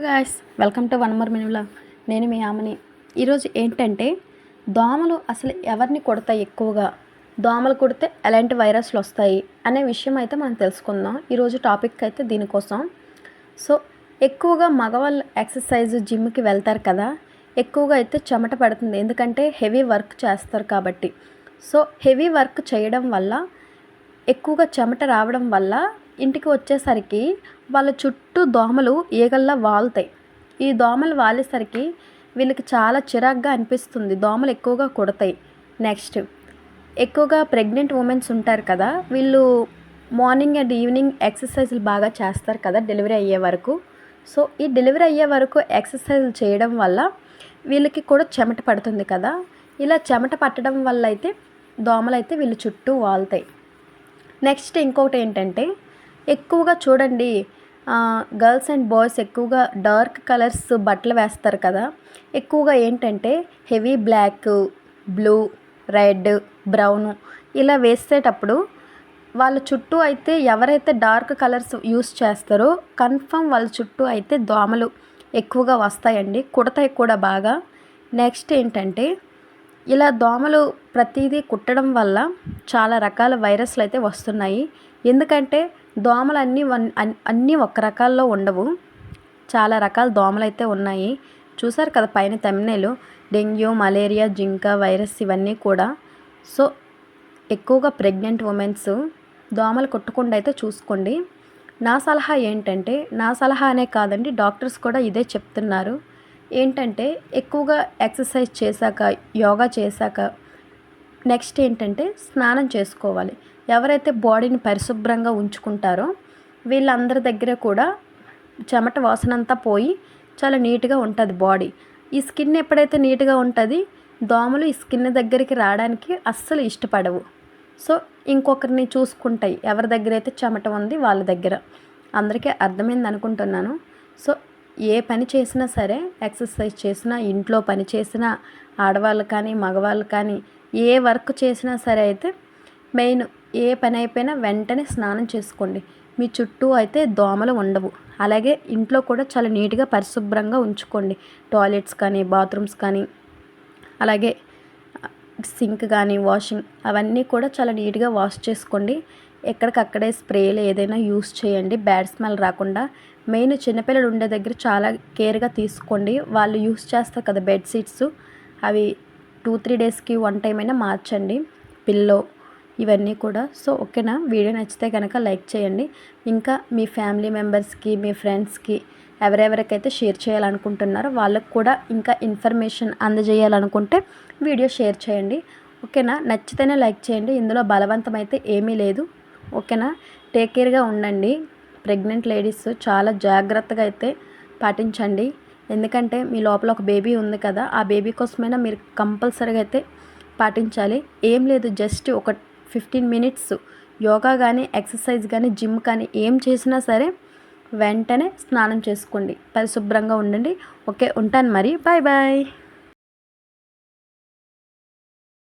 Guys, welcome to one more mini vlog. నేను మీ ఆమని. ఈరోజు ఏంటంటే దోమలు అసలు ఎవరిని కొడతాయి, ఎక్కువగా దోమలు కొడితే ఎలాంటి వైరస్లు వస్తాయి అనే విషయం అయితే మనం తెలుసుకుందాం. ఈరోజు టాపిక్ అయితే దీనికోసం. సో ఎక్కువగా మగవాళ్ళు ఎక్సర్సైజ్ జిమ్కి వెళ్తారు కదా, ఎక్కువగా అయితే చెమట పడుతుంది, ఎందుకంటే హెవీ వర్క్ చేస్తారు కాబట్టి. సో హెవీ వర్క్ చేయడం వల్ల ఎక్కువగా చెమట రావడం వల్ల ఇంటికి వచ్చేసరికి వాళ్ళ చుట్టూ దోమలు ఈగల్లా వాలుతాయి. ఈ దోమలు వాలేసరికి వీళ్ళకి చాలా చిరాగ్గా అనిపిస్తుంది, దోమలు ఎక్కువగా కుడతాయి. నెక్స్ట్, ఎక్కువగా ప్రెగ్నెంట్ ఉమెన్స్ ఉంటారు కదా, వీళ్ళు మార్నింగ్ అండ్ ఈవినింగ్ ఎక్సర్సైజులు బాగా చేస్తారు కదా డెలివరీ అయ్యే వరకు. సో ఈ డెలివరీ అయ్యే వరకు ఎక్సర్సైజులు చేయడం వల్ల వీళ్ళకి కూడా చెమట పడుతుంది కదా. ఇలా చెమట పట్టడం వల్ల అయితే దోమలు అయితే వీళ్ళ చుట్టూ వాలుతాయి. నెక్స్ట్ ఇంకొకటి ఏంటంటే, ఎక్కువగా చూడండి, గర్ల్స్ అండ్ బాయ్స్ ఎక్కువగా డార్క్ కలర్స్ బట్టలు వేస్తారు కదా. ఎక్కువగా ఏంటంటే heavy black, blue, red, brown ఇలా వేసేటప్పుడు వాళ్ళ చుట్టూ అయితే ఎవరైతే డార్క్ కలర్స్ యూస్ చేస్తారో కన్ఫర్మ్ వాళ్ళ చుట్టూ అయితే దోమలు ఎక్కువగా వస్తాయండి, కుడతాయి కూడా బాగా. నెక్స్ట్ ఏంటంటే, ఇలా దోమలు ప్రతిదీ కుట్టడం వల్ల చాలా రకాల వైరస్లు అయితే వస్తున్నాయి. ఎందుకంటే దోమలు అన్నీ ఒక రకాల్లో ఉండవు, చాలా రకాల దోమలు అయితే ఉన్నాయి. చూసారు కదా పైన Tamil Nadu, dengue, malaria, Jinka virus ఇవన్నీ కూడా. సో ఎక్కువగా ప్రెగ్నెంట్ ఉమెన్స్ దోమలు కుట్టకుండా అయితే చూసుకోండి. నా సలహా ఏంటంటే, నా సలహా అనే కాదండి, డాక్టర్స్ కూడా ఇదే చెప్తున్నారు. ఏంటంటే ఎక్కువగా ఎక్సర్సైజ్ చేశాక, యోగా చేశాక నెక్స్ట్ ఏంటంటే స్నానం చేసుకోవాలి. ఎవరైతే బాడీని పరిశుభ్రంగా ఉంచుకుంటారో వీళ్ళందరి దగ్గర కూడా చెమట వాసన అంతా పోయి చాలా నీట్గా ఉంటుంది బాడీ. ఈ స్కిన్ ఎప్పుడైతే నీట్గా ఉంటుంది, దోమలు ఈ స్కిన్ దగ్గరికి రావడానికి అస్సలు ఇష్టపడవు. సో ఇంకొకరిని చూసుకుంటాయి, ఎవరి దగ్గర అయితే చెమట ఉంది వాళ్ళ దగ్గర. అందరికీ అర్థమైంది అనుకుంటున్నాను. సో ఏ పని చేసినా సరే, ఎక్సర్సైజ్ చేసినా, ఇంట్లో పని చేసినా, ఆడవాళ్ళు కానీ మగవాళ్ళు కానీ ఏ వర్క్ చేసినా సరే అయితే మెయిన్ ఏ పని అయిపోయినా వెంటనే స్నానం చేసుకోండి. మీ చుట్టూ అయితే దోమలు ఉండవు. అలాగే ఇంట్లో కూడా చాలా నీట్గా పరిశుభ్రంగా ఉంచుకోండి. టాయిలెట్స్ కానీ, బాత్రూమ్స్ కానీ, అలాగే సింక్ కానీ, వాషింగ్ అవన్నీ కూడా చాలా నీట్గా వాష్ చేసుకోండి. ఎక్కడికక్కడే స్ప్రేలు ఏదైనా యూస్ చేయండి, బ్యాడ్ స్మెల్ రాకుండా. మెయిన్ చిన్నపిల్లలు ఉండే దగ్గర చాలా కేర్గా తీసుకోండి. వాళ్ళు యూస్ చేస్తారు కదా బెడ్షీట్స్, అవి 2-3 డేస్కి 1 టైం అయినా మార్చండి, పిల్లో ఇవన్నీ కూడా. సో ఓకేనా, వీడియో నచ్చితే కనుక లైక్ చేయండి. ఇంకా మీ ఫ్యామిలీ మెంబర్స్కి, మీ ఫ్రెండ్స్కి ఎవరెవరికైతే షేర్ చేయాలనుకుంటున్నారో వాళ్ళకు కూడా ఇంకా ఇన్ఫర్మేషన్ అందజేయాలనుకుంటే వీడియో షేర్ చేయండి. ఓకేనా, నచ్చితేనే లైక్ చేయండి, ఇందులో బలవంతం అయితే ఏమీ లేదు. ఓకేనా, టేక్ కేర్గా ఉండండి. ప్రెగ్నెంట్ లేడీస్ చాలా జాగ్రత్తగా అయితే పాటించండి, ఎందుకంటే మీ లోపల ఒక బేబీ ఉంది కదా, ఆ బేబీ కోసమైనా మీరు కంపల్సరీగా అయితే పాటించాలి. ఏం లేదు, జస్ట్ ఒక 15 మినిట్స్ యోగా కానీ, ఎక్సర్సైజ్ కానీ, జిమ్ కానీ ఏం చేసినా సరే వెంటనే స్నానం చేసుకోండి, పరిశుభ్రంగా ఉండండి. ఓకే, ఉంటాను మరి, బాయ్ బాయ్.